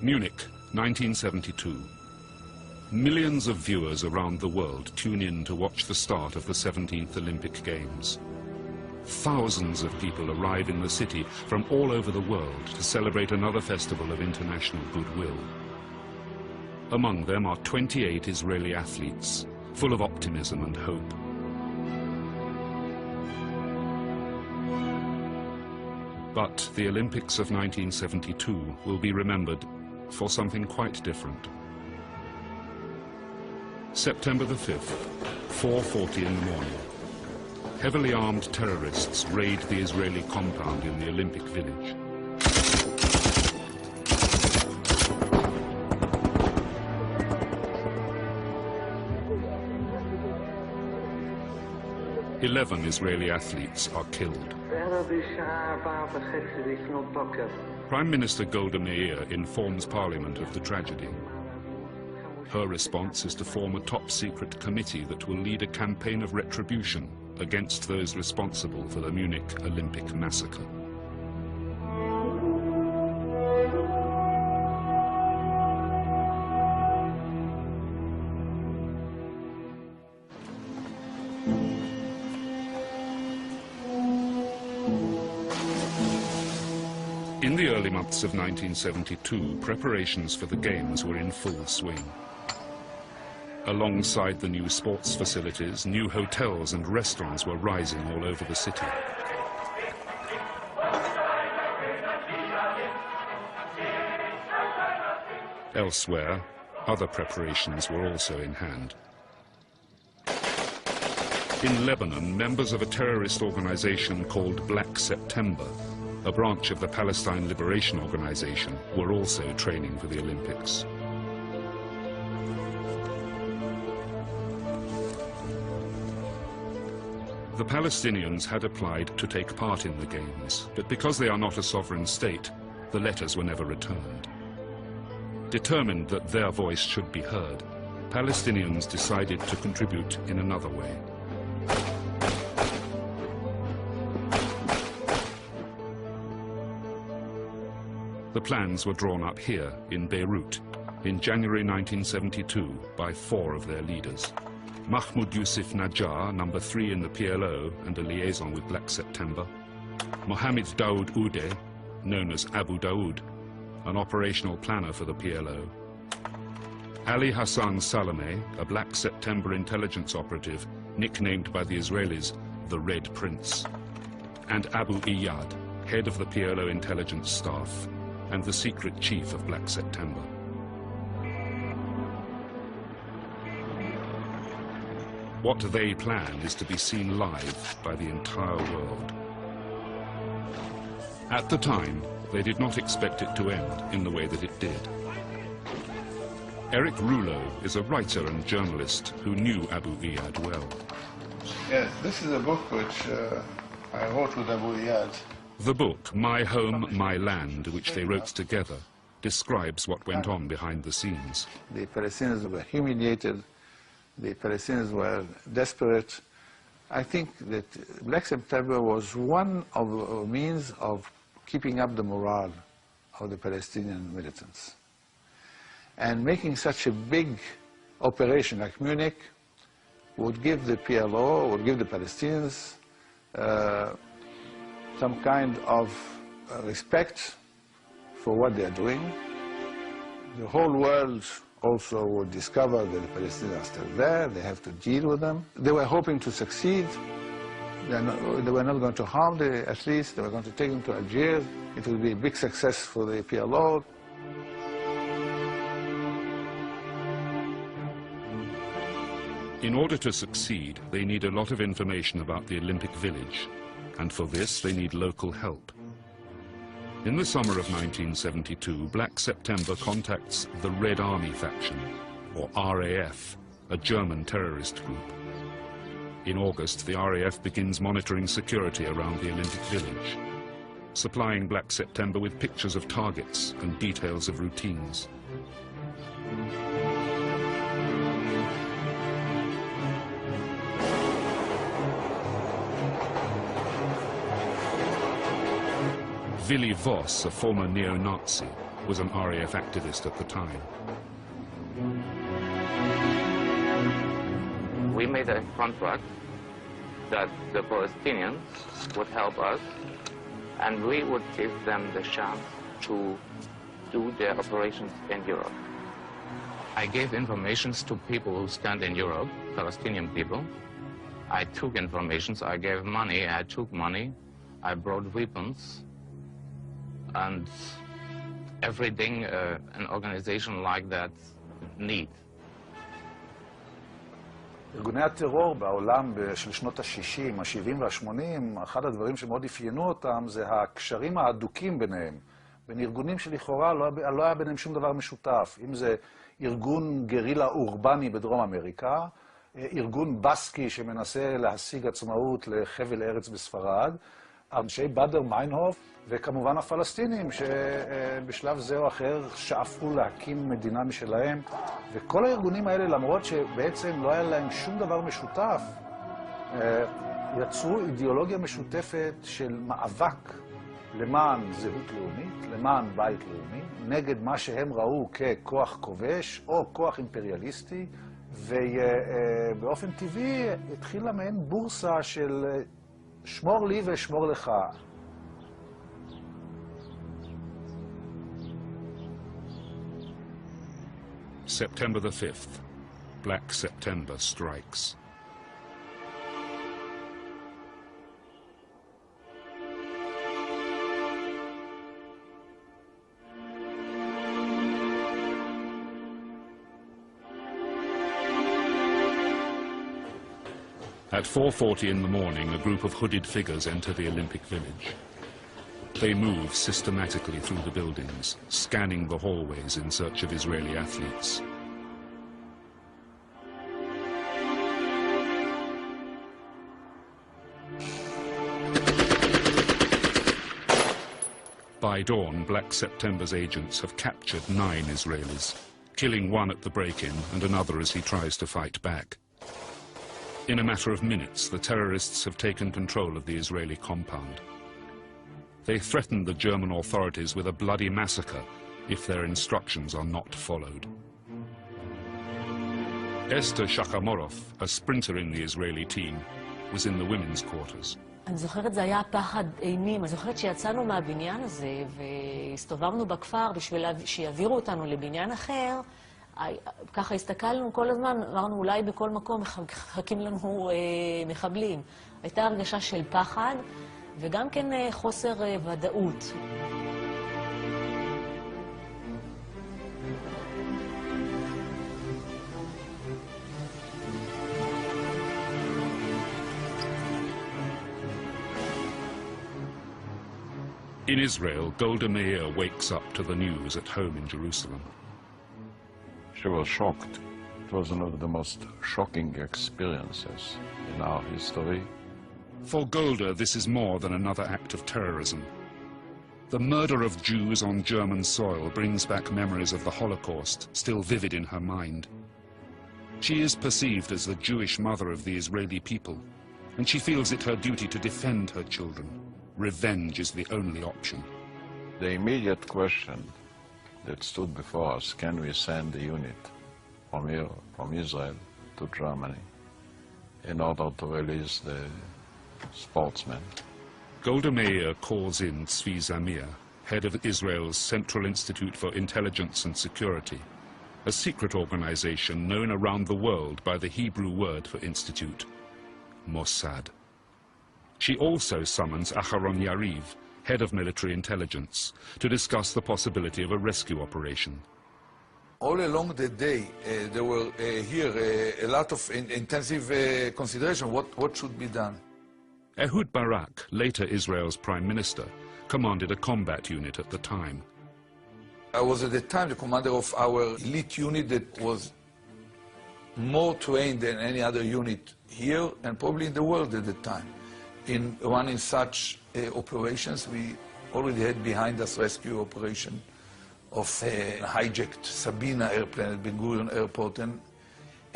Munich, 1972. Millions of viewers around the world tune in to watch the start of the 17th Olympic Games. Thousands of people arrive in the city from all over the world to celebrate another festival of international goodwill. Among them are 28 Israeli athletes, full of optimism and hope. But the Olympics of 1972 will be remembered for something quite different. September the 5th, 4:40 in the morning. Heavily armed terrorists raid the Israeli compound in the Olympic Village. Eleven Israeli athletes are killed. Prime Minister Γκόλντα Μέιρ informs Parliament of the tragedy. Her response is to form a top-secret committee that will lead a campaign of retribution against those responsible for the Munich Olympic massacre. In the early months of 1972, preparations for the Games were in full swing. Alongside the new sports facilities, new hotels and restaurants were rising all over the city. Elsewhere, other preparations were also in hand. In Lebanon, members of a terrorist organization called Black September, a branch of the Palestine Liberation Organization, were also training for the Olympics. The Palestinians had applied to take part in the Games, but because they are not a sovereign state, the letters were never returned. Determined that their voice should be heard, Palestinians decided to contribute in another way. The plans were drawn up here in Beirut in January 1972 by 4 of their leaders. Mahmoud Yusuf Najjar, number 3 in the PLO and a liaison with Black September. Mohammed Daoud Oudeh, known as Abu Daoud, an operational planner for the PLO. Ali Hassan Salameh, a Black September intelligence operative, nicknamed by the Israelis the Red Prince. And Abu Iyad, head of the PLO intelligence staff and the secret chief of Black September. What they plan is to be seen live by the entire world. At the time, they did not expect it to end in the way that it did. Eric Rouleau is a writer and journalist who knew Abu Iyad well. Yes, this is a book which I wrote with Abu Iyad. The book, My Home, My Land, which they wrote together, describes what went on behind the scenes. The Palestinians were humiliated. The Palestinians were desperate. I think that Black September was one of the means of keeping up the morale of the Palestinian militants. And making such a big operation like Munich would give the PLO, would give the Palestinians some kind of respect for what they are doing. The whole world also would discover that the Palestinians are still there, they have to deal with them. They were hoping to succeed. They were not going to harm the athletes, they were going to take them to Algiers. It would be a big success for the PLO. In order to succeed, they need a lot of information about the Olympic Village, and for this they need local help. In the summer of 1972, Black September contacts the Red Army faction, or RAF, a German terrorist group. In August, the RAF begins monitoring security around the Olympic Village, supplying Black September with pictures of targets and details of routines. Willy Voss, a former neo-Nazi, was an RAF activist at the time. We made a contract that the Palestinians would help us and we would give them the chance to do their operations in Europe. I gave information to people who stand in Europe, Palestinian people. I took information, I gave money, I took money, I brought weapons, and everything an organization like that need. ארגוני הטרור בעולם של שנות ה-60, ה-70 וה-80, אחד הדברים שמאוד אפיינו אותם זה הקשרים ההדוקים ביניהם. בין ארגונים שלכאורה לא היה ביניהם שום דבר משותף. אם זה ארגון גרילה אורבני בדרום אמריקה, ארגון בסקי שמנסה להשיג עצמאות לחבל ארץ בספרד, אנשי באדר מיינהוף, וכמובן הפלסטינים שבשלב זה או אחר שאפו להקים מדינה משלהם. וכל הארגונים האלה, למרות שבעצם לא היה להם שום דבר משותף, יצרו אידיאולוגיה משותפת של מאבק למען זהות לאומית, למען בית לאומי, נגד מה שהם ראו ככוח כובש או כוח אימפריאליסטי, ובאופן טבעי התחילה מעין בורסה של שמור לי ושמור לך. September the 5th. Black September strikes. At 4:40 in the morning, a group of hooded figures enter the Olympic Village. They move systematically through the buildings, scanning the hallways in search of Israeli athletes. By dawn, Black September's agents have captured 9 Israelis, killing one at the break-in and another as he tries to fight back. In a matter of minutes, the terrorists have taken control of the Israeli compound. They threaten the German authorities with a bloody massacre if their instructions are not followed. Esther Shachamorov, a sprinter in the Israeli team, was in the women's quarters. אני זוכרת, זה היה פחד אימים. אני זוכרת שיצאנו מהבניין הזה והסתובבנו בכפר בשביל שיעבירו אותנו לבניין אחר. ככה הסתכלנו כל הזמן, אמרנו אולי בכל מקום מחכים לנו מחבלים. הייתה הרגשה של פחד וגם כן חוסר ודאות. In Israel, Γκόλντα Μέιρ wakes up to the news at home in Jerusalem. She was shocked. It was one of the most shocking experiences in our history. For Γκόλντα, this is more than another act of terrorism. The murder of Jews on German soil brings back memories of the Holocaust, still vivid in her mind. She is perceived as the Jewish mother of the Israeli people, and she feels it her duty to defend her children. Revenge is the only option. The immediate question that stood before us, can we send a unit from here, from Israel to Germany in order to release the sportsmen? Γκόλντα Μέιρ calls in Tzvi Zamir, head of Israel's Central Institute for Intelligence and Security, a secret organization known around the world by the Hebrew word for institute, Mossad. She also summons Aharon Yariv, head of military intelligence, to discuss the possibility of a rescue operation. All along the day, there were here a lot of intensive consideration what should be done. Ehud Barak, later Israel's prime minister, commanded a combat unit at the time. I was at the time the commander of our elite unit that was more trained than any other unit here and probably in the world at the time. In running such operations, we already had behind us rescue operation of hijacked Sabina airplane at Ben Gurion Airport.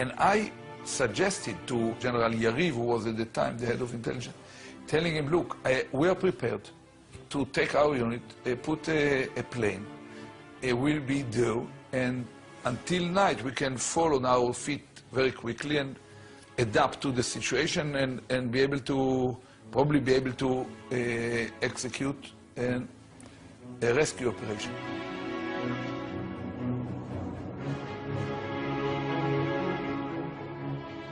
And I suggested to General Yariv, who was at the time the head of intelligence, telling him, look, we are prepared to take our unit, put a plane, will be there, and until night we can fall on our feet very quickly and adapt to the situation and be able to, probably be able to execute a rescue operation.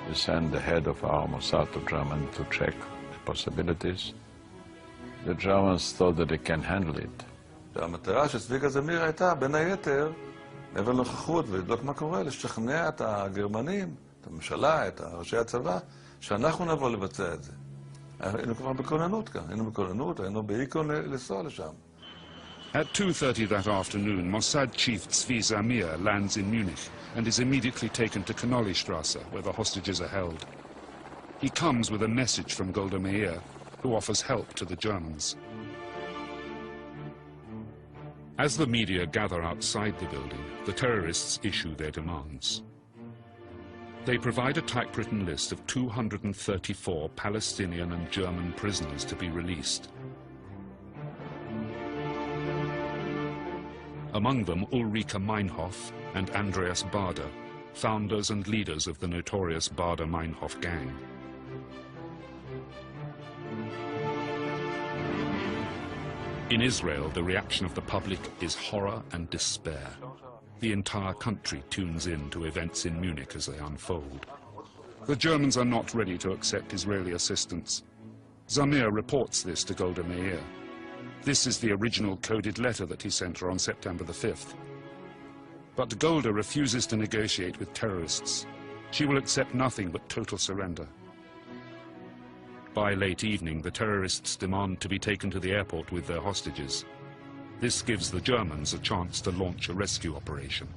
We sent the head of our Mossad to Germany to check the possibilities. The Germans thought that they can handle it. והמטרה של צביקה זמיר הייתה, בין היתר, מעבר לנוכחות ולבדוק מה קורה, לשכנע את הגרמנים, את הממשלה, את ראשי הצבא, שאנחנו נבוא לבצע את זה. היינו כבר בכוננות כאן, היינו באיקון לנסוע לשם. At 2:30 that afternoon, Mossad chief Tzvi Zamir lands in Munich and is immediately taken to Knolle-Strasse, where the hostages are held. He comes with a message from Γκόλντα Μέιρ, who offers help to the Germans. As the media gather outside the building, the terrorists issue their demands. They provide a typewritten list of 234 Palestinian and German prisoners to be released. Among them Ulrike Meinhof and Andreas Baader, founders and leaders of the notorious Baader-Meinhof gang. In Israel, the reaction of the public is horror and despair. The entire country tunes in to events in Munich as they unfold. The Germans are not ready to accept Israeli assistance. Zamir reports this to Γκόλντα Μέιρ. This is the original coded letter that he sent her on September the 5th. But Γκόλντα refuses to negotiate with terrorists. She will accept nothing but total surrender. By late evening, the terrorists demand to be taken to the airport with their hostages. This gives the Germans a chance to launch a rescue operation.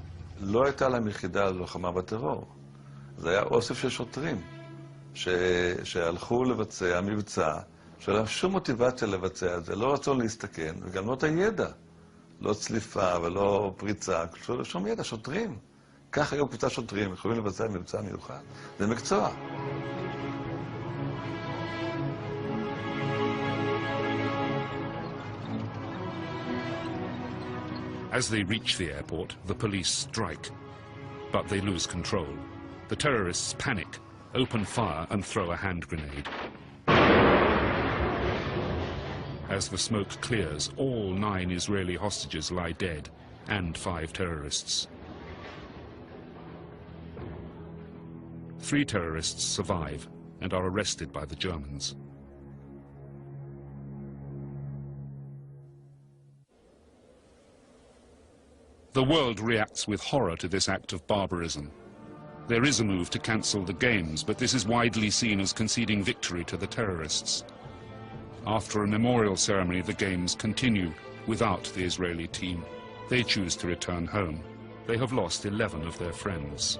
לא הייתה להם יחידה ללוחמה בטרור. זה היה אוסף של שוטרים שהלכו לבצע מבצע, שאין להם שום מוטיבציה לבצע את זה, לא רצו להסתכן, וגם לא את הידע. לא צליפה ולא פריצה, שום ידע, שוטרים. כך היום קבוצה שוטרים יכולים לבצע מבצע מיוחד. זה מקצוע. As they reach the airport, the police strike, but they lose control. The terrorists panic, open fire and throw a hand grenade. As the smoke clears, all 9 Israeli hostages lie dead, and 5 terrorists. 3 terrorists survive and are arrested by the Germans. The world reacts with horror to this act of barbarism. There is a move to cancel the games, but this is widely seen as conceding victory to the terrorists. After a memorial ceremony, the games continue without the Israeli team. They choose to return home. They have lost 11 of their friends.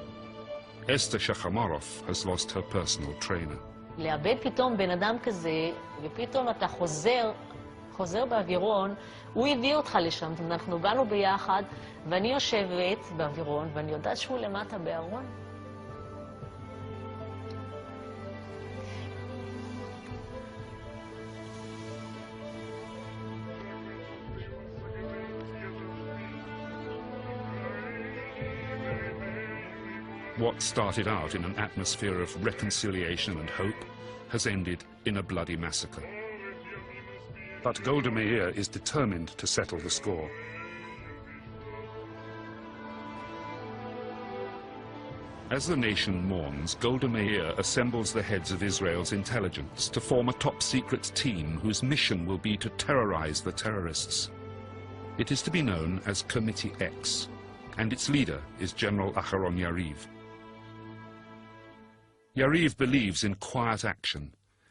Esther Shachamarov has lost her personal trainer. לאבד פתאום בן אדם כזה, ופתאום אתה חוזר באווירון, הוא הביא אותך לשם, אנחנו באנו ביחד, ואני יושבת באווירון, ואני יודעת שהוא למטה בארון. What started out in an atmosphere of reconciliation and hope has ended in a bloody massacre. But Γκόλντα Μέιρ is determined to settle the score. As the nation mourns, Γκόλντα Μέιρ assembles the heads of Israel's intelligence to form a top-secret team whose mission will be to terrorize the terrorists. It is to be known as Committee X, and its leader is General Aharon Yariv. Yariv believes in quiet action,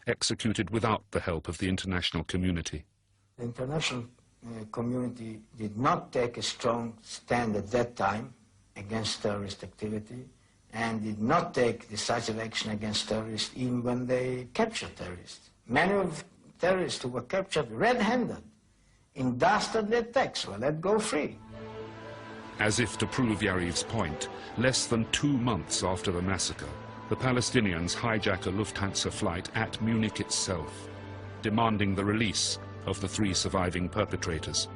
executed without the help of the international community. The international community did not take a strong stand at that time against terrorist activity and did not take decisive action against terrorists even when they captured terrorists. Many of the terrorists who were captured red-handed in dastardly attacks were let go free. As if to prove Yariv's point, less than 2 months after the massacre, the Palestinians hijack a Lufthansa flight at Munich itself, demanding the release of the 3 surviving perpetrators.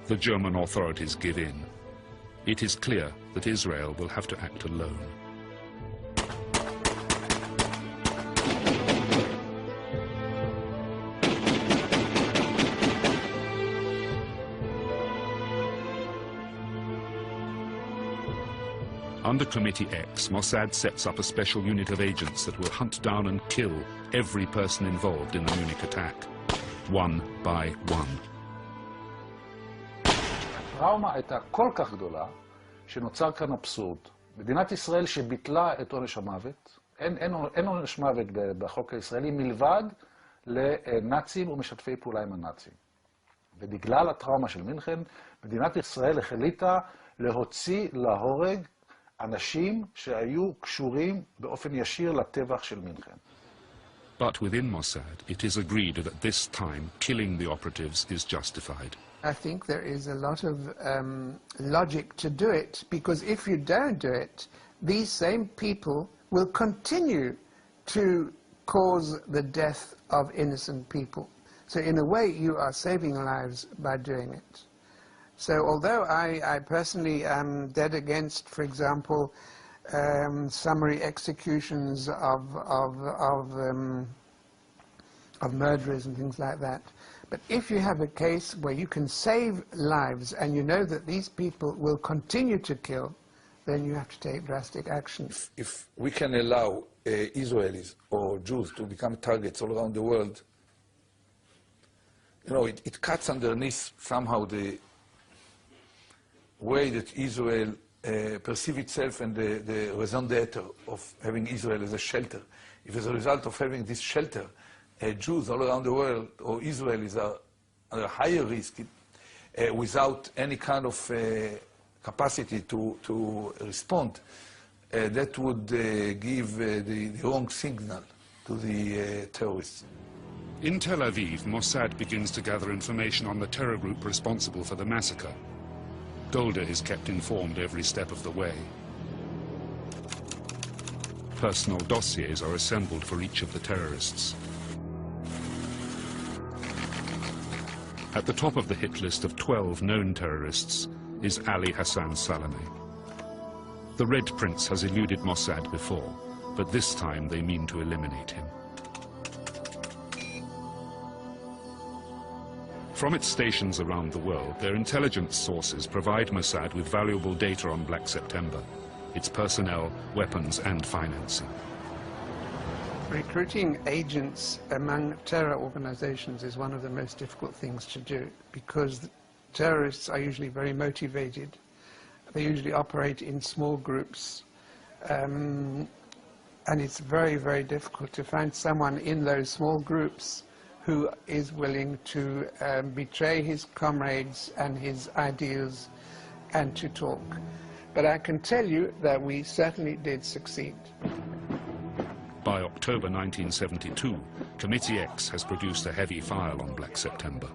the German authorities give in. It is clear that Israel will have to act alone. Under Committee X, Mossad sets up a special unit of agents that will hunt down and kill every person involved in the Munich attack, one by one. הטראומה הייתה כל כך גדולה, שנוצר כאן אבסורד. מדינת ישראל שביטלה את עונש המוות, אין עונש מוות בחוק הישראלי מלבד לנאצים ומשתפי פעולה עם הנאצים. ובגלל הטראומה של מינכן, מדינת ישראל החליטה להוציא להורג אנשים שהיו קשורים באופן ישיר לטבח של מינכן. But within Mossad, it is agreed that at this time, killing the operatives is justified. I think there is a lot of logic to do it, because if you don't do it, these same people will continue to cause the death of innocent people. So in a way, you are saving lives by doing it. So although I personally am dead against, for example, summary executions of murderers and things like that, but if you have a case where you can save lives and you know that these people will continue to kill, then you have to take drastic action. If we can allow Israelis or Jews to become targets all around the world, you know, it cuts underneath somehow the way that Israel perceives itself and the raison d'etre of having Israel as a shelter. If as a result of having this shelter, Jews all around the world or Israelis are under higher risk without any kind of capacity to respond, that would give the wrong signal to the terrorists. In Tel Aviv, Mossad begins to gather information on the terror group responsible for the massacre. Γκόλντα is kept informed every step of the way. Personal dossiers are assembled for each of the terrorists. At the top of the hit list of 12 known terrorists is Ali Hassan Salameh. The Red Prince has eluded Mossad before, but this time they mean to eliminate him. From its stations around the world, their intelligence sources provide Mossad with valuable data on Black September, its personnel, weapons, and financing. Recruiting agents among terror organizations is one of the most difficult things to do, because terrorists are usually very motivated. They usually operate in small groups, and it's very, very difficult to find someone in those small groups who is willing to betray his comrades and his ideals and to talk. But I can tell you that we certainly did succeed. By October 1972, Committee X has produced a heavy file on Black September.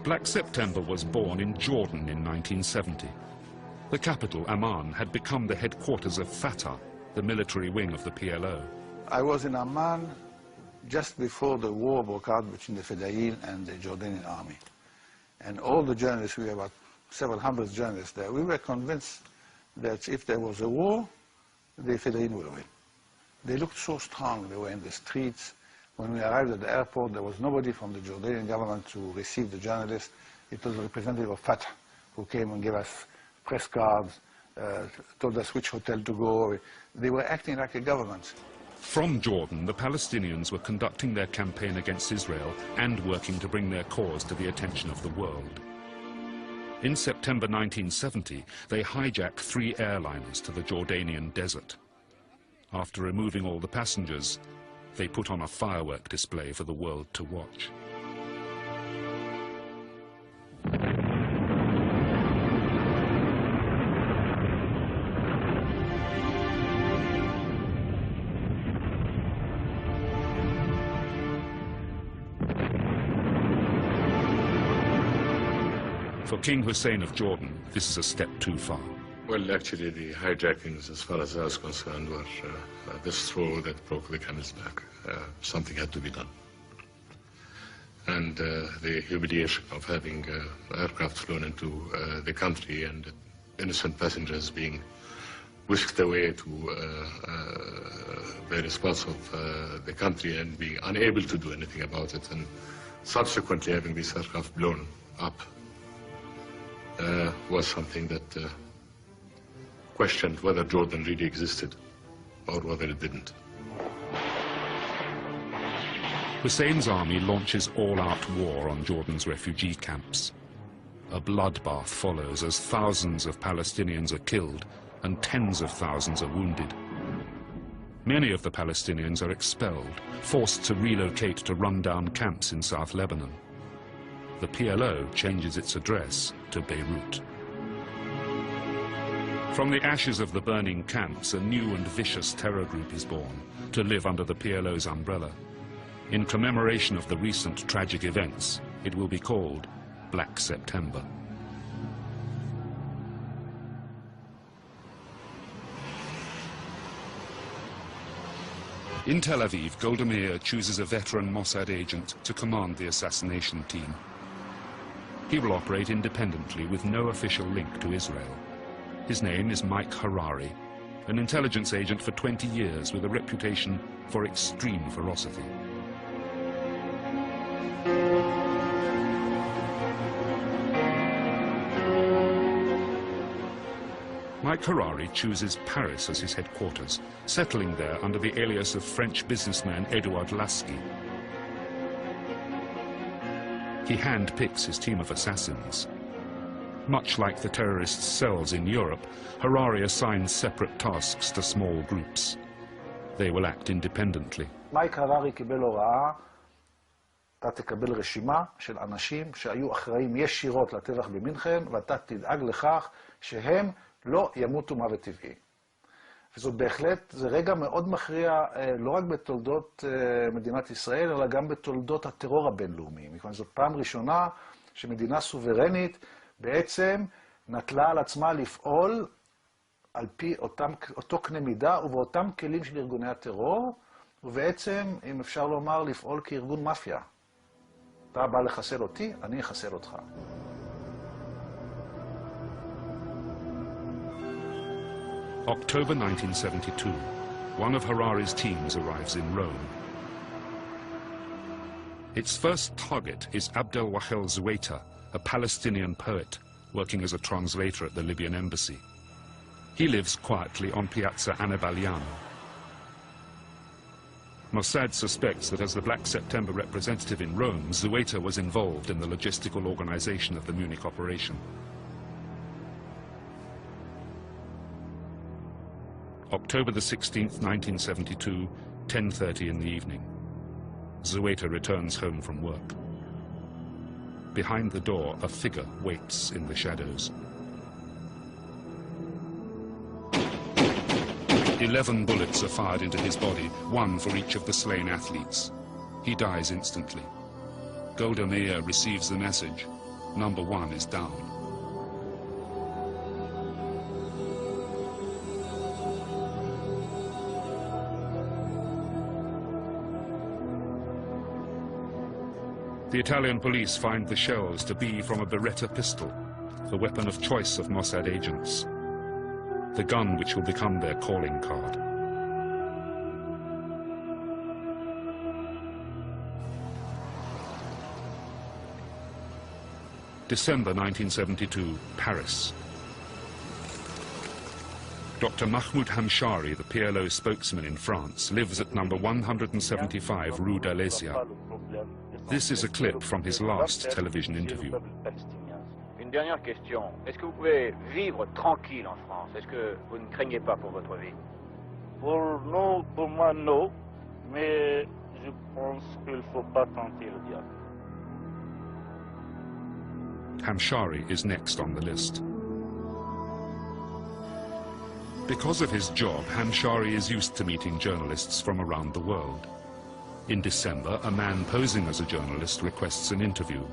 Black September was born in Jordan in 1970. The capital, Amman, had become the headquarters of Fatah, the military wing of the PLO. I was in Amman just before the war broke out between the Fedayeen and the Jordanian army. And all the journalists, we were about several hundred journalists there, we were convinced that if there was a war, the Fedayeen would win. They looked so strong, they were in the streets. When we arrived at the airport, there was nobody from the Jordanian government to receive the journalists. It was a representative of Fatah who came and gave us press cards, told us which hotel to go. They were acting like a government. From Jordan, the Palestinians were conducting their campaign against Israel and working to bring their cause to the attention of the world. In September 1970, they hijacked 3 airliners to the Jordanian desert. After removing all the passengers, they put on a firework display for the world to watch. For King Hussein of Jordan, this is a step too far. Well, actually, the hijackings, as far as I was concerned, were the straw that broke the camel's back. Something had to be done. And the humiliation of having aircraft flown into the country and innocent passengers being whisked away to various parts of the country and being unable to do anything about it, and subsequently having these aircraft blown up was something that questioned whether Jordan really existed or whether it didn't. Hussein's army launches all-out war on Jordan's refugee camps. A bloodbath follows as thousands of Palestinians are killed and tens of thousands are wounded. Many of the Palestinians are expelled, forced to relocate to run-down camps in South Lebanon. The PLO changes its address to Beirut. From the ashes of the burning camps, a new and vicious terror group is born to live under the PLO's umbrella. In commemoration of the recent tragic events, it will be called Black September. In Tel Aviv, Golda Meir chooses a veteran Mossad agent to command the assassination team. He will operate independently with no official link to Israel. His name is Mike Harari, an intelligence agent for 20 years with a reputation for extreme ferocity. Mike Harari chooses Paris as his headquarters, settling there under the alias of French businessman Edouard Lasky. He handpicks his team of assassins. Much like the terrorists' cells in Europe, Harari assigns separate tasks to small groups. They will act independently. מייק הררי קיבל הוראה, אתה תקבל רשימה של אנשים שהיו אחראים ישירות לטבח במינכן, ואתה תדאג לכך שהם לא ימותו מוות טבעי. וזאת בהחלט, זה רגע מאוד מכריע, לא רק בתולדות מדינת ישראל, אלא גם בתולדות הטרור הבינלאומי. מכיוון זאת פעם ראשונה שמדינה סוברנית בעצם נטלה על עצמה לפעול על פי אותו קנה מידה ובאותם כלים של ארגוני הטרור, ובעצם, אם אפשר לומר, לפעול כארגון מאפיה. אתה בא לחסל אותי, אני אחסל אותך. October 1972, one of Harari's teams arrives in Rome. Its first target is Abdel Wahel Zuwaita, a Palestinian poet working as a translator at the Libyan embassy. He lives quietly on Piazza Annibaliano. Mossad suspects that as the Black September representative in Rome, Zuwaita was involved in the logistical organization of the Munich operation. October the 16th, 1972, 10:30 in the evening. Zuwaita returns home from work. Behind the door, a figure waits in the shadows. 11 bullets are fired into his body, one for each of the slain athletes. He dies instantly. Golda Meir receives the message. Number one is down. The Italian police find the shells to be from a Beretta pistol, the weapon of choice of Mossad agents, the gun which will become their calling card. December 1972, Paris. Dr. Mahmoud Hamshari, the PLO spokesman in France, lives at number 175 Rue d'Alésia. This is a clip from his last television interview. Une dernière question. Est-ce que vous pouvez vivre tranquille en France? Est-ce que vous ne craignez pas pour votre vie? Pour moi, non. Mais je pense qu'il ne faut pas tenter le diable. Hamshari is next on the list. Because of his job, Hamshari is used to meeting journalists from around the world. In December, a man posing as a journalist requests an interview.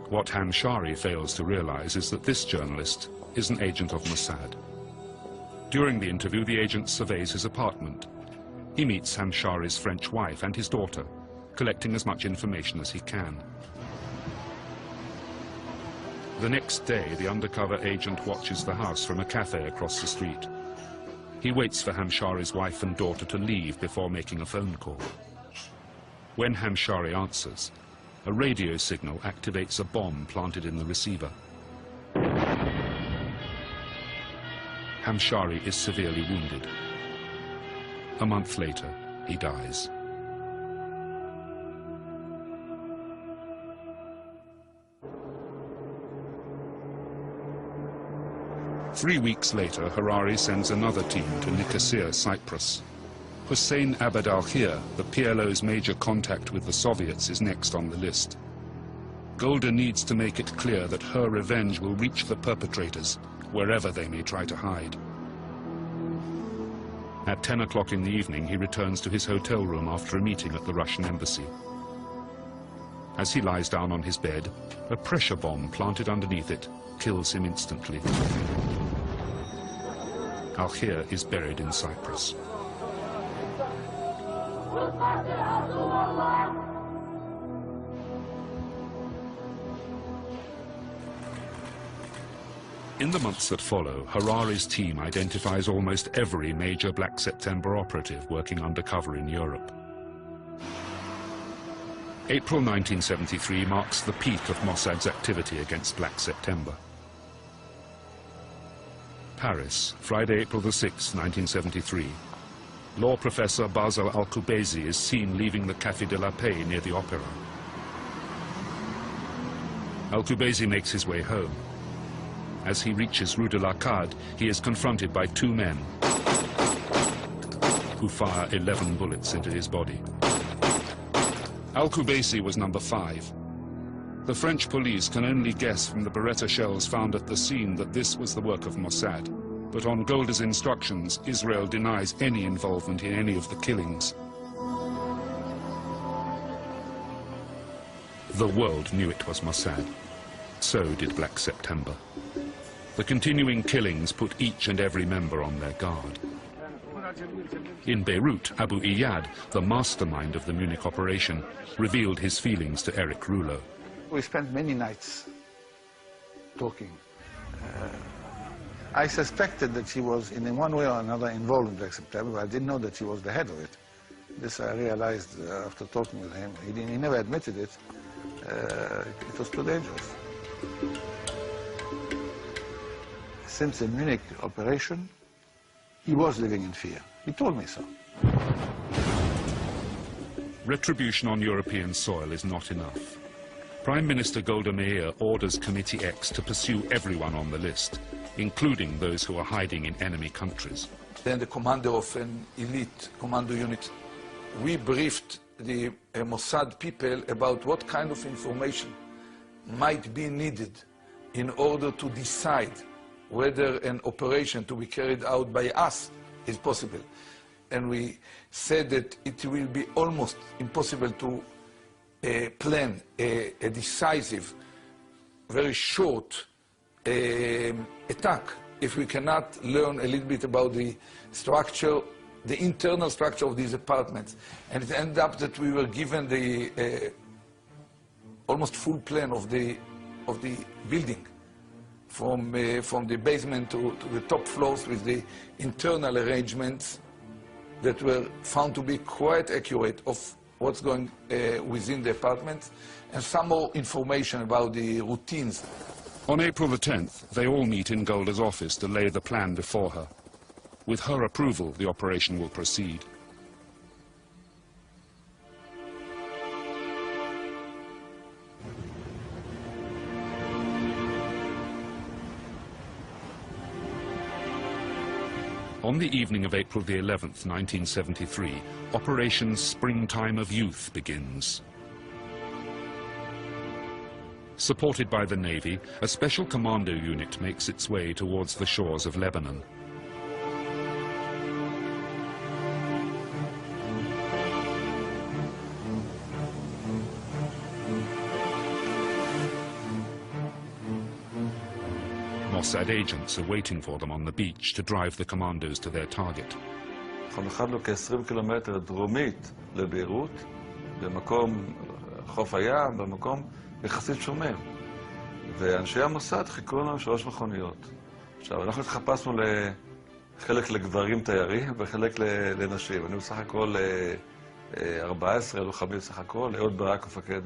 What Hamshari fails to realize is that this journalist is an agent of Mossad. During the interview, the agent surveys his apartment. He meets Hamshari's French wife and his daughter, collecting as much information as he can. The next day, the undercover agent watches the house from a cafe across the street. He waits for Hamshari's wife and daughter to leave before making a phone call. When Hamshari answers, a radio signal activates a bomb planted in the receiver. Hamshari is severely wounded. A month later, he dies. Three weeks later, Harari sends another team to Nicosia, Cyprus. Hussein Abd al-Khir, the PLO's major contact with the Soviets, is next on the list. Golda needs to make it clear that her revenge will reach the perpetrators, wherever they may try to hide. At 10 o'clock in the evening, he returns to his hotel room after a meeting at the Russian embassy. As he lies down on his bed, a pressure bomb planted underneath it kills him instantly. Al-Khir is buried in Cyprus. In the months that follow, Harari's team identifies almost every major Black September operative working undercover in Europe. April 1973 marks the peak of Mossad's activity against Black September. Paris, Friday, April the 6th, 1973. Law professor Basel Al-Kubaisi is seen leaving the Café de la Paix near the Opera. Al-Kubaisi makes his way home. As he reaches Rue de l'Arcade, he is confronted by two men who fire 11 bullets into his body. Al-Kubaisi was number 5. The French police can only guess from the Beretta shells found at the scene that this was the work of Mossad. But on Golda's instructions, Israel denies any involvement in any of the killings. The world knew it was Mossad. So did Black September. The continuing killings put each and every member on their guard. In Beirut, Abu Iyad, the mastermind of the Munich operation, revealed his feelings to Eric Rouleau. We spent many nights talking. I suspected that he was in one way or another involved in Black September, but I didn't know that he was the head of it. This I realized after talking with him. He never admitted it. It was too dangerous. Since the Munich operation, he was living in fear. He told me so. Retribution on European soil is not enough. Prime Minister Γκόλντα Μέιρ orders Committee X to pursue everyone on the list, including those who are hiding in enemy countries. Then the commander of an elite commando unit, we briefed the Mossad people about what kind of information might be needed in order to decide whether an operation to be carried out by us is possible. And we said that it will be almost impossible to plan a decisive, very short attack if we cannot learn a little bit about the structure, the internal structure of these apartments. And it ended up that we were given the almost full plan of the building, from the basement to the top floors, with the internal arrangements that were found to be quite accurate of what's going within the apartments, and some more information about the routines. On April the 10th, they all meet in Golda's office to lay the plan before her. With her approval, the operation will proceed. On the evening of April the 11th, 1973, Operation Springtime of Youth begins. Supported by the Navy, a special commando unit makes its way towards the shores of Lebanon. Mossad agents are waiting for them on the beach to drive the commandos to their target. אנחנו נחתנו כ-20 קילומטר דרומית לביירות, במקום חוף הים, במקום יחסית שומם. ואנשי המוסד חיכו לנו 3 מכוניות. עכשיו, אנחנו התחפשנו לחלק לגברים תיירים וחלק לנשים. אני בסך הכל 14 לוחמים בסך הכל, אהוד ברק מפקד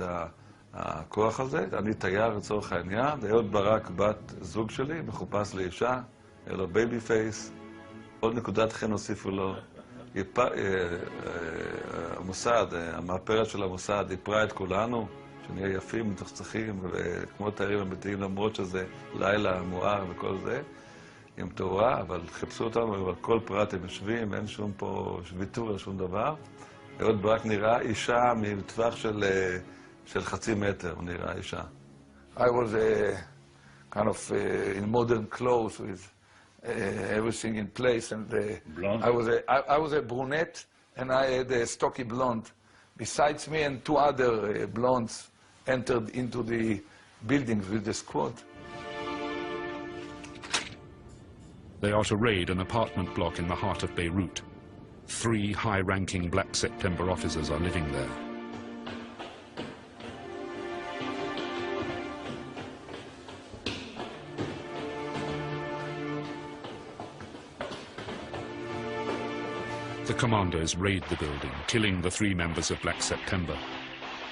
הכוח הזה. אני תייר לצורך העניין, אהוד ברק בת זוג שלי, מחופש לאישה, היה לו בייבי פייס. עוד נקודת חן הוסיפו לו. המוסד, המאפרת של המוסד, איפרה את כולנו, שנהיה יפים, מצחצחים, וכמו תיירים אמיתיים, למרות שזה לילה מואר וכל זה, עם תאורה, אבל חיפשו אותנו, אבל כל פרט הם יושבים, אין שום פה ויתור על שום דבר. אהוד ברק נראה אישה מטווח של חצי מטר, הוא נראה אישה. I was kind of in modern clothes with everything in place, and I was a brunette, and I had a stocky blonde. Besides me and 2 other blondes entered into the buildings with the squad. They are to raid an apartment block in the heart of Beirut. 3 high-ranking Black September officers are living there. The commandos raid the building, killing the 3 members of Black September.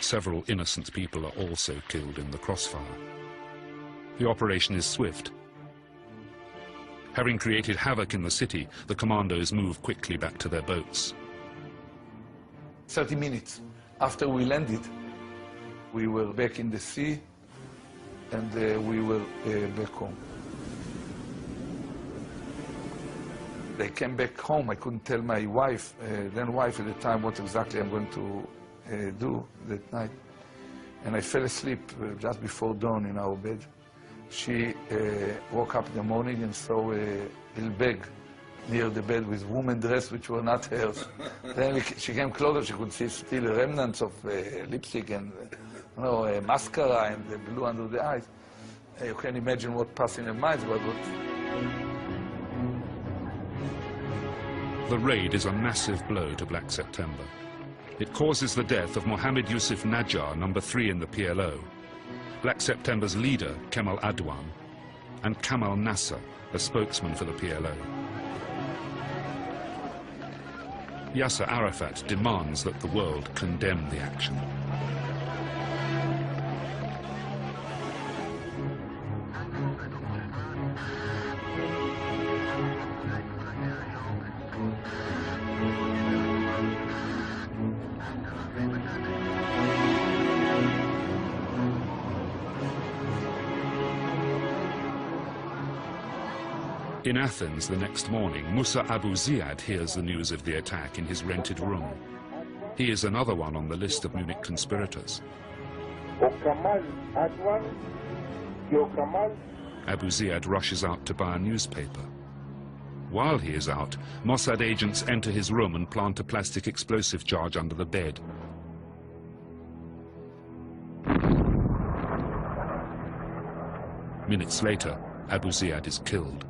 Several innocent people are also killed in the crossfire. The operation is swift. Having created havoc in the city, the commandos move quickly back to their boats. 30 minutes after we landed, we were back in the sea, and we were back home. They came back home. I couldn't tell my wife, then wife at the time, what exactly I'm going to do that night. And I fell asleep just before dawn in our bed. She woke up in the morning and saw a little bag near the bed with woman dress which were not hers. Then she came closer, she could see still remnants of lipstick and mascara and the blue under the eyes. You can imagine what passed in her mind. The raid is a massive blow to Black September. It causes the death of Mohammed Yusuf Najjar, number 3 in the PLO, Black September's leader, Kemal Adwan, and Kamal Nasser, a spokesman for the PLO. Yasser Arafat demands that the world condemn the action. In Athens the next morning, Musa Abu Ziyad hears the news of the attack in his rented room. He is another one on the list of Munich conspirators. Abu Ziyad rushes out to buy a newspaper. While he is out, Mossad agents enter his room and plant a plastic explosive charge under the bed. Minutes later, Abu Ziyad is killed.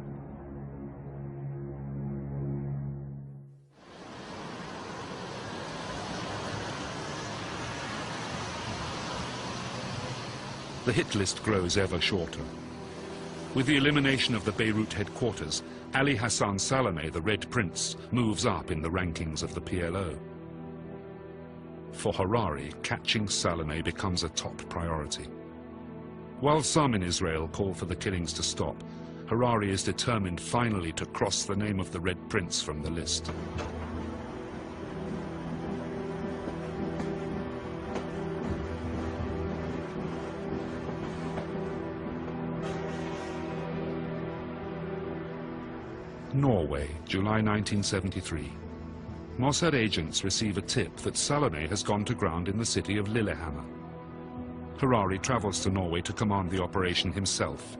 The hit list grows ever shorter. With the elimination of the Beirut headquarters, Ali Hassan Salameh, the Red Prince, moves up in the rankings of the PLO. For Harari, catching Salameh becomes a top priority. While some in Israel call for the killings to stop, Harari is determined finally to cross the name of the Red Prince from the list. Norway, July 1973. Mossad agents receive a tip that Salameh has gone to ground in the city of Lillehammer. Harari travels to Norway to command the operation himself.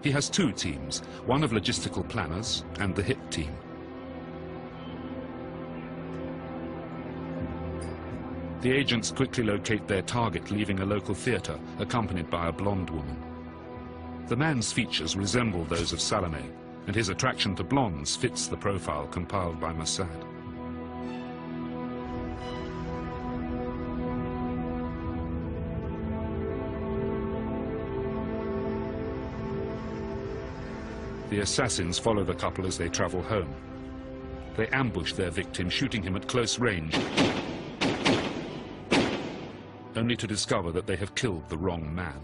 He has 2 teams, one of logistical planners and the hit team. The agents quickly locate their target, leaving a local theatre, accompanied by a blonde woman. The man's features resemble those of Salome, and his attraction to blondes fits the profile compiled by Mossad. The assassins follow the couple as they travel home. They ambush their victim, shooting him at close range, only to discover that they have killed the wrong man.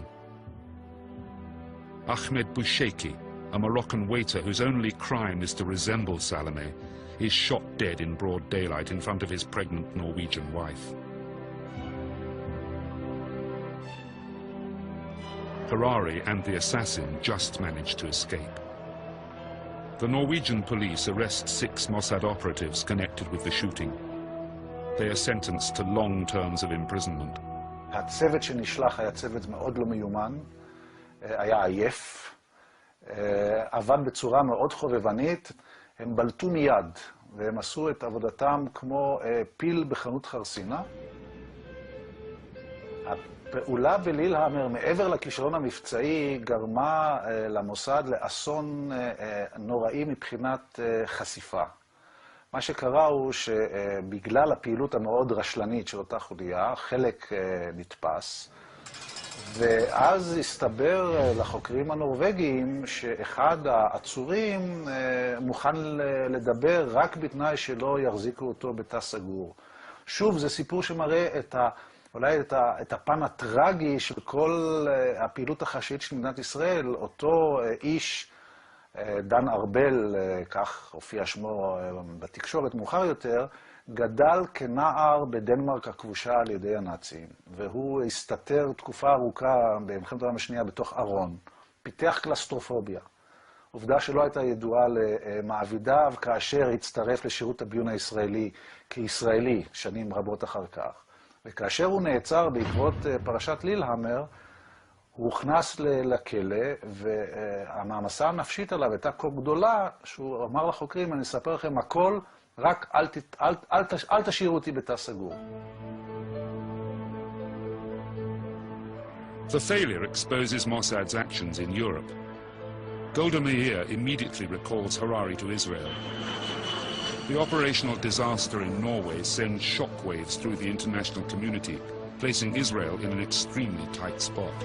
Ahmed Boucheiki, a Moroccan waiter whose only crime is to resemble Salome, is shot dead in broad daylight in front of his pregnant Norwegian wife. Harari and the assassin just manage to escape. The Norwegian police arrest 6 Mossad operatives connected with the shooting. They are sentenced to long terms of imprisonment. הצוות שנשלח היה צוות מאוד לא מיומן, היה עייף, עבד בצורה מאוד חובבנית, הם בלטו מיד, והם עשו את עבודתם כמו פיל בחנות חרסינה. הפעולה בלילהמר, מעבר לכישלון המבצעי, גרמה למוסד לאסון נוראי מבחינת חשיפה. מה שקרה הוא שבגלל הפעילות המאוד רשלנית של אותה חוליה, חלק נתפס, ואז הסתבר לחוקרים הנורווגיים שאחד העצורים מוכן לדבר רק בתנאי שלא יחזיקו אותו בתא סגור. שוב, זה סיפור שמראה אולי את הפן הטרגי של כל הפעילות החשאית של מדינת ישראל. אותו איש, דן ארבל, כך הופיע שמו בתקשורת מאוחר יותר, גדל כנער בדנמרק הכבושה על ידי הנאצים, והוא הסתתר תקופה ארוכה במלחמת העולם השנייה בתוך ארון, פיתח קלסטרופוביה, עובדה שלא הייתה ידועה למעבידיו כאשר הצטרף לשירות הביון הישראלי כישראלי שנים רבות אחר כך. וכאשר הוא נעצר בעקבות פרשת לילהמר, הוא הוכנס לכלא, והמעמסה הנפשית עליו הייתה כה גדולה, שהוא אמר לחוקרים, אני אספר לכם הכל, רק אל תשאירו אותי בתא סגור. The failure exposes Mossad's actions in Europe. Γκόλντα Μέιρ immediately recalls Harari to Israel. The operational disaster in Norway sends shockwaves through the international community, placing Israel in an extremely tight spot.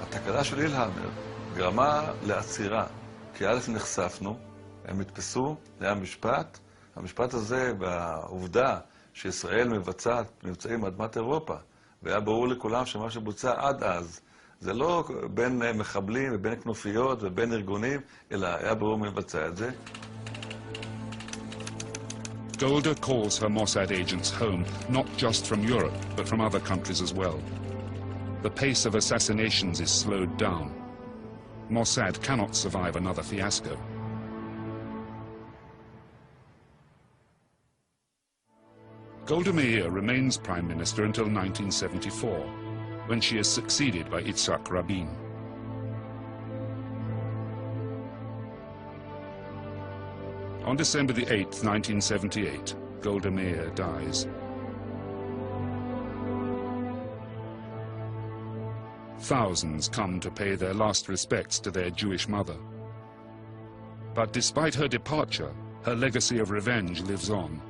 התקלה של לילהמר גרמה לעצירה, כי א' נחשפנו, הם התפסו, זה היה משפט. המשפט הזה והעובדה שישראל מבצעת מבצעים מאדמת אירופה, והיה ברור לכולם שמה שבוצע עד אז, זה לא בין מחבלים ובין כנופיות ובין ארגונים, אלא היה ברור מבצע את זה. Γκόλντα calls her Mossad agents home, not just from Europe, but from other countries as well. The pace of assassinations is slowed down. Mossad cannot survive another fiasco. Γκόλντα Μέιρ remains Prime Minister until 1974, when she is succeeded by Yitzhak Rabin. On December the 8th, 1978, Γκόλντα Μέιρ dies. Thousands come to pay their last respects to their Jewish mother. But despite her departure, her legacy of revenge lives on.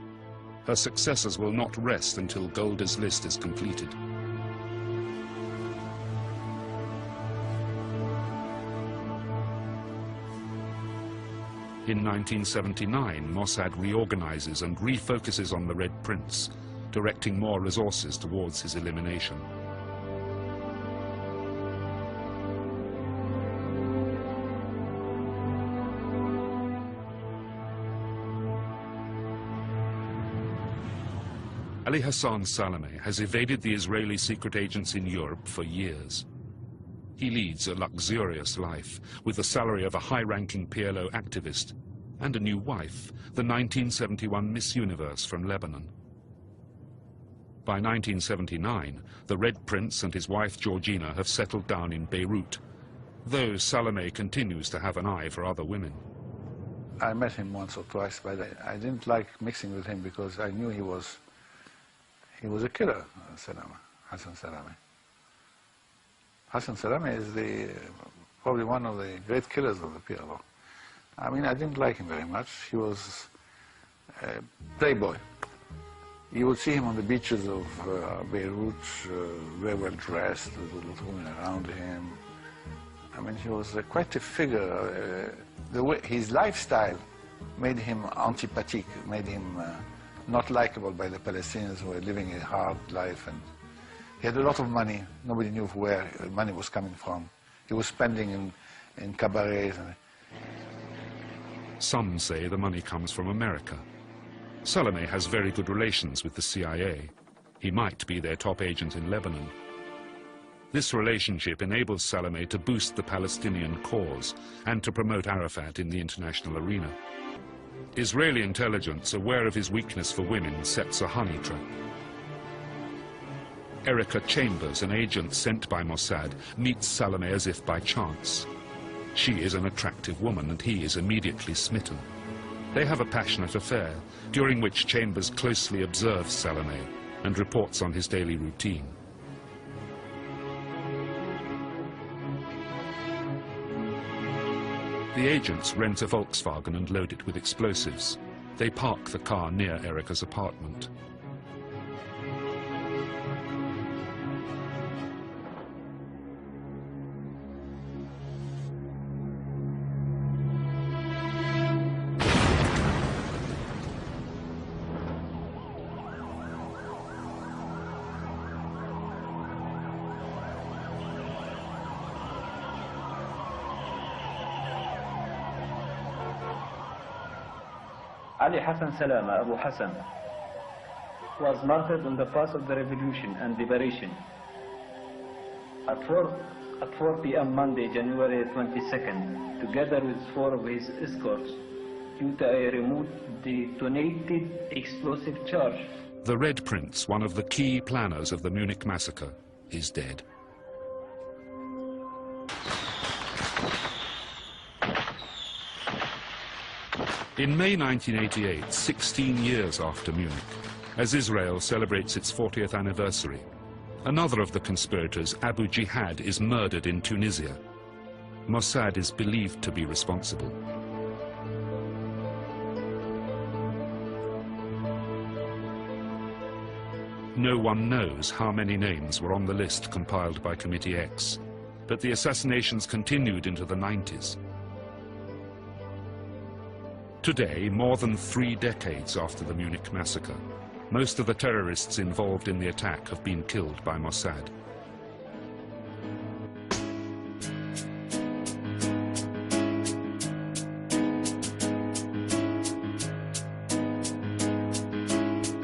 Her successors will not rest until Γκόλνda's list is completed. In 1979, Mossad reorganizes and refocuses on the Red Prince, directing more resources towards his elimination. Ali Hassan Salome has evaded the Israeli secret agents in Europe for years. He leads a luxurious life, with the salary of a high-ranking PLO activist, and a new wife, the 1971 Miss Universe from Lebanon. By 1979, the Red Prince and his wife Georgina have settled down in Beirut, though Salome continues to have an eye for other women. I met him once or twice, but I didn't like mixing with him because I knew he was a killer, Hassan Salome. Hassan Salameh is probably one of the great killers of the PLO. I mean, I didn't like him very much. He was a playboy. You would see him on the beaches of Beirut, very well dressed, with a lot of women around him. I mean, he was quite a figure. His lifestyle made him antipathic, made him not likable by the Palestinians who were living a hard life. And he had a lot of money. Nobody knew where money was coming from. He was spending in cabarets. Some say the money comes from America. Salameh has very good relations with the CIA. He might be their top agent in Lebanon. This relationship enables Salameh to boost the Palestinian cause and to promote Arafat in the international arena. Israeli intelligence, aware of his weakness for women, sets a honey trap. Erica Chambers, an agent sent by Mossad, meets Salameh as if by chance. She is an attractive woman and he is immediately smitten. They have a passionate affair, during which Chambers closely observes Salameh and reports on his daily routine. The agents rent a Volkswagen and load it with explosives. They park the car near Erica's apartment. Ali Hassan Salama, Abu Hassan, was martyred on the path of the revolution and liberation. At 4 p.m. Monday, January 22nd, together with 4 of his escorts, due to a remote detonated explosive charge. The Red Prince, one of the key planners of the Munich massacre, is dead. In May 1988, 16 years after Munich, as Israel celebrates its 40th anniversary, another of the conspirators, Abu Jihad, is murdered in Tunisia. Mossad is believed to be responsible. No one knows how many names were on the list compiled by Committee X, but the assassinations continued into the 90s. Today, more than 3 decades after the Munich massacre, most of the terrorists involved in the attack have been killed by Mossad.